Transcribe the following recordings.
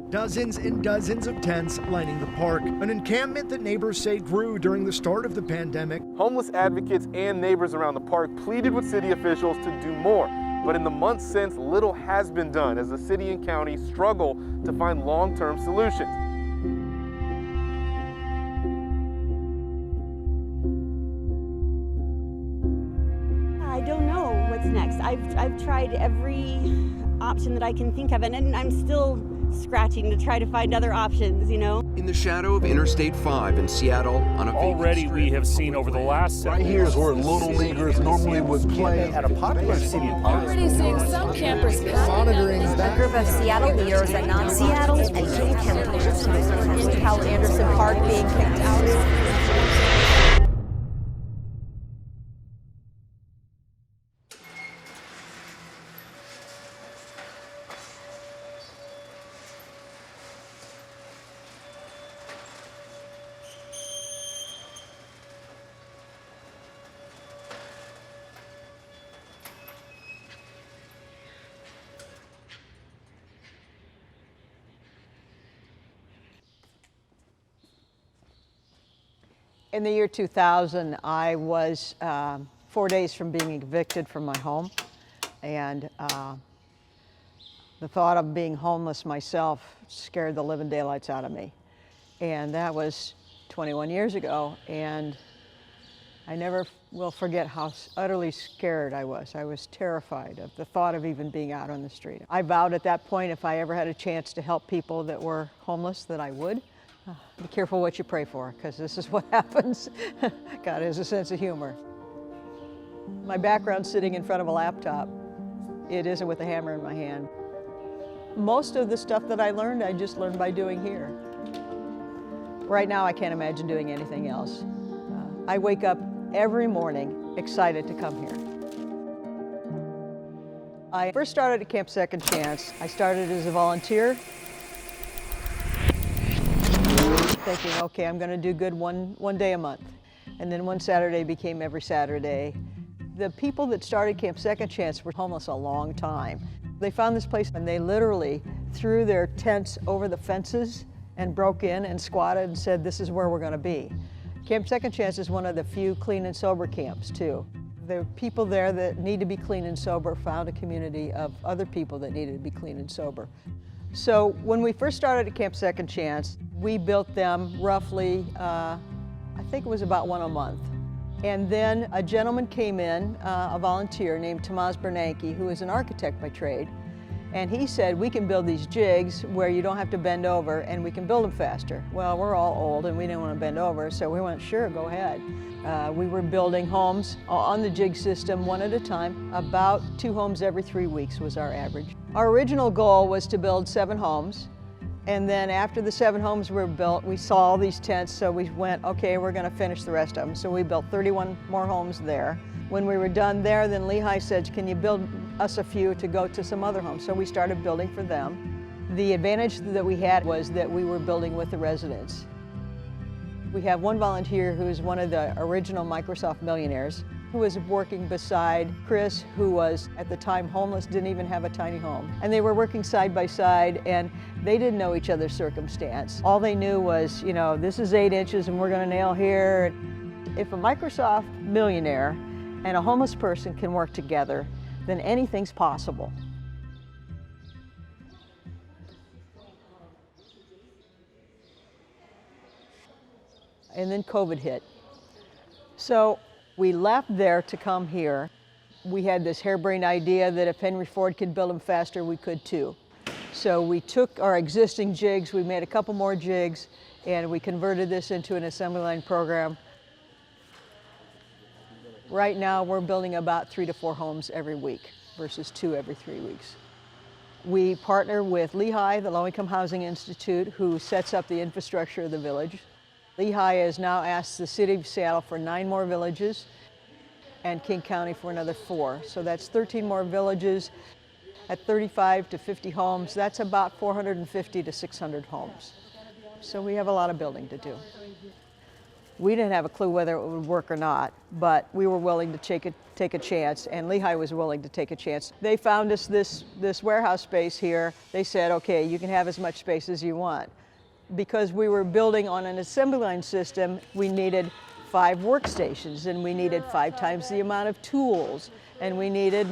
Dozens and dozens of tents lining the park, an encampment that neighbors say grew during the start of the pandemic. Homeless advocates and neighbors around the park pleaded with city officials to do more, but in the months since, little has been done as the city and county struggle to find long-term solutions. I don't know what's next. I've tried every option that I can think of, and I'm still scratching to try to find other options, you know. In the shadow of Interstate 5 in Seattle on a already we have seen over the last right here is where little leaguers normally would play at a popular city park. Already seeing some campers monitoring a group of Seattle leaders and non-Seattle and King County in Howard Anderson Park being kicked out. In the year 2000, I was 4 days from being evicted from my home, and the thought of being homeless myself scared the living daylights out of me. And that was 21 years ago, and I never will forget how utterly scared I was. I was terrified of the thought of even being out on the street. I vowed at that point if I ever had a chance to help people that were homeless that I would. Be careful what you pray for, because this is what happens. God has a sense of humor. My background's sitting in front of a laptop. It isn't with a hammer in my hand. Most of the stuff that I learned, I just learned by doing here. Right now, I can't imagine doing anything else. I wake up every morning excited to come here. I first started at Camp Second Chance. I started as a volunteer, thinking, okay, I'm going to do good one day a month. And then one Saturday became every Saturday. The people that started Camp Second Chance were homeless a long time. They found this place and they literally threw their tents over the fences and broke in and squatted and said, this is where we're going to be. Camp Second Chance is one of the few clean and sober camps too. The people there that need to be clean and sober found a community of other people that needed to be clean and sober. So when we first started at Camp Second Chance, we built them roughly, I think it was about one a month. And then a gentleman came in, a volunteer named Tomas Bernanke, who is an architect by trade. And he said, we can build these jigs where you don't have to bend over and we can build them faster. Well, we're all old and we didn't want to bend over, so we went, sure, go ahead. We were building homes on the jig system one at a time. About 2 homes every 3 weeks was our average. Our original goal was to build 7 homes. And then after the 7 homes were built, we saw all these tents, so we went, okay, we're gonna finish the rest of them. So we built 31 more homes there. When we were done there, then Lehigh said, can you build us a few to go to some other homes? So we started building for them. The advantage that we had was that we were building with the residents. We have one volunteer who's one of the original Microsoft millionaires, who was working beside Chris, who was at the time homeless, didn't even have a tiny home. And they were working side by side, and they didn't know each other's circumstance. All they knew was, you know, this is 8 inches and we're gonna nail here. If a Microsoft millionaire and a homeless person can work together, then anything's possible. And then COVID hit. So we left there to come here. We had this harebrained idea that if Henry Ford could build them faster, we could too. So we took our existing jigs, we made a couple more jigs, and we converted this into an assembly line program. Right now, we're building about 3 to 4 homes every week versus 2 every 3 weeks. We partner with Lehigh, the Low Income Housing Institute, who sets up the infrastructure of the village. Lehigh has now asked the city of Seattle for 9 more villages and King County for another 4. So that's 13 more villages at 35 to 50 homes. That's about 450 to 600 homes. So we have a lot of building to do. We didn't have a clue whether it would work or not, but we were willing to take a chance, and Lehigh was willing to take a chance. They found us this warehouse space here. They said, okay, you can have as much space as you want. Because we were building on an assembly line system, we needed 5 workstations, and we needed 5 times the amount of tools, and we needed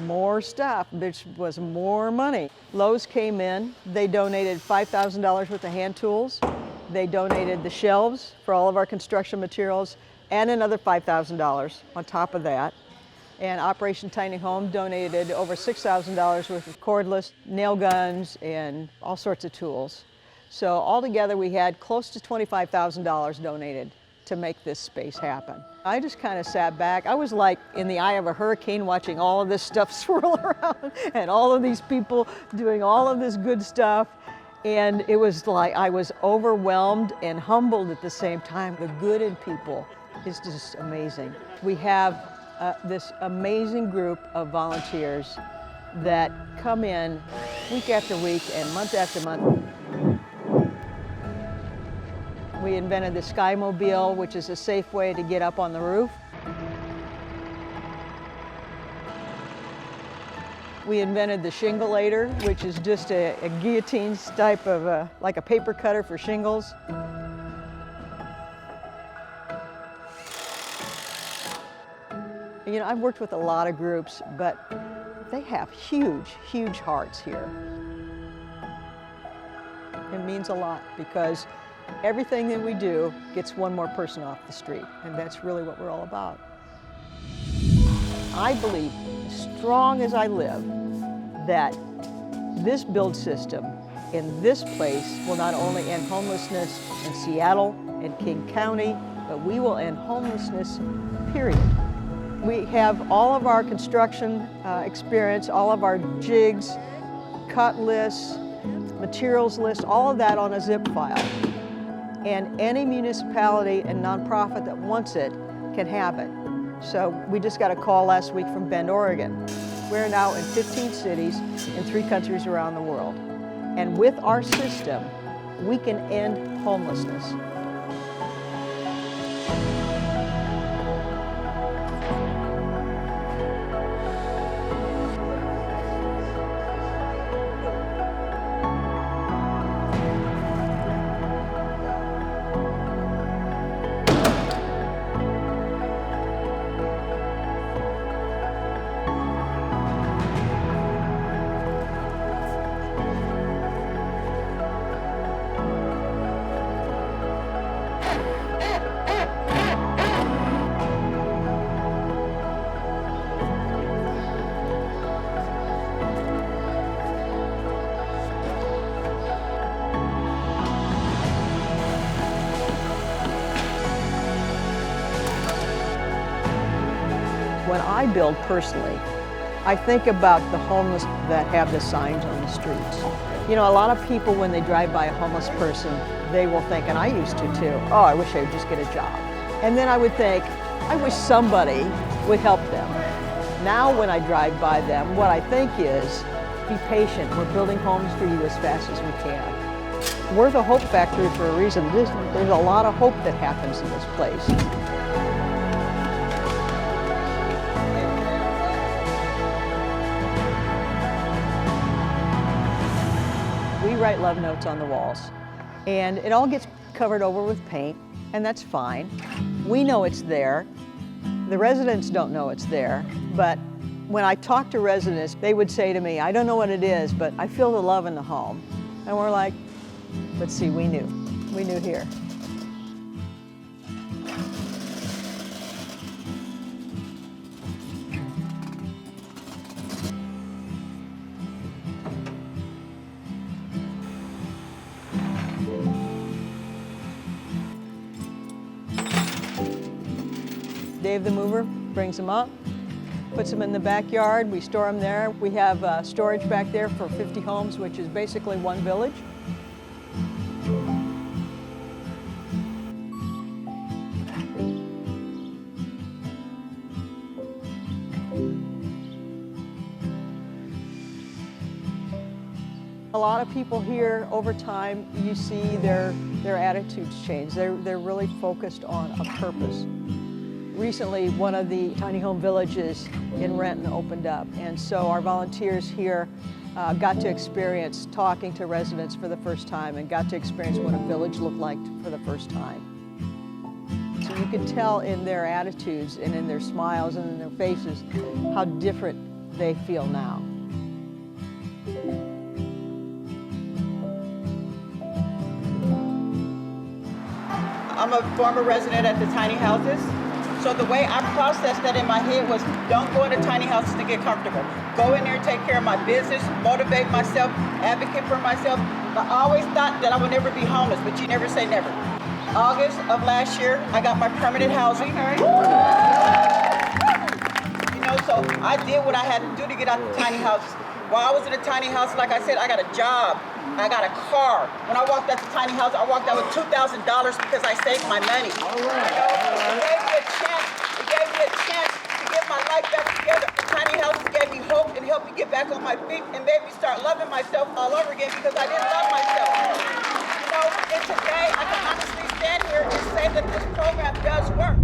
more stuff, which was more money. Lowe's came in, they donated $5,000 worth of hand tools. They donated the shelves for all of our construction materials and another $5,000 on top of that. And Operation Tiny Home donated over $6,000 worth of cordless nail guns and all sorts of tools. So altogether we had close to $25,000 donated to make this space happen. I just kind of sat back. I was like in the eye of a hurricane watching all of this stuff swirl around and all of these people doing all of this good stuff. And it was like I was overwhelmed and humbled at the same time. The good in people is just amazing. We have this amazing group of volunteers that come in week after week and month after month. We invented the Skymobile, which is a safe way to get up on the roof. We invented the Shingulator, which is just a guillotine type of, like a paper cutter for shingles. You know, I've worked with a lot of groups, but they have huge, huge hearts here. It means a lot because everything that we do gets one more person off the street, and that's really what we're all about. I believe, as strong as I live, that this build system in this place will not only end homelessness in Seattle and King County, but we will end homelessness, period. We have all of our construction experience, all of our jigs, cut lists, materials list, all of that on a zip file. And any municipality and nonprofit that wants it can have it. So we just got a call last week from Bend, Oregon. We're now in 15 cities in 3 countries around the world. And with our system, we can end homelessness. When I build personally, I think about the homeless that have the signs on the streets. You know, a lot of people, when they drive by a homeless person, they will think, and I used to too, oh, I wish I would just get a job. And then I would think, I wish somebody would help them. Now when I drive by them, what I think is, be patient. We're building homes for you as fast as we can. We're the hope factory for a reason. There's a lot of hope that happens in this place. We write love notes on the walls, and it all gets covered over with paint, and that's fine. We know it's there. The residents don't know it's there, but when I talk to residents, they would say to me, I don't know what it is, but I feel the love in the home. And we're like, let's see, we knew here. Dave the mover brings them up, puts them in the backyard, we store them there. We have storage back there for 50 homes, which is basically one village. A A lot of people here, over time, you see their attitudes change. They're really focused on a purpose. Recently, one of the tiny home villages in Renton opened up, and so our volunteers here got to experience talking to residents for the first time and got to experience what a village looked like for the first time. So you could tell in their attitudes and in their smiles and in their faces how different they feel now. I'm a former resident at the tiny houses. So the way I processed that in my head was, don't go into tiny houses to get comfortable. Go in there, take care of my business, motivate myself, advocate for myself. I always thought that I would never be homeless, but you never say never. August of last year, I got my permanent housing. You know, so I did what I had to do to get out the tiny houses. While I was in a tiny house, like I said, I got a job. I got a car. When I walked out the tiny house, I walked out with $2,000 because I saved my money. All right. It gave me a chance to get my life back together. The tiny houses gave me hope and helped me get back on my feet and made me start loving myself all over again because I didn't love myself. You know, and today I can honestly stand here and say that this program does work.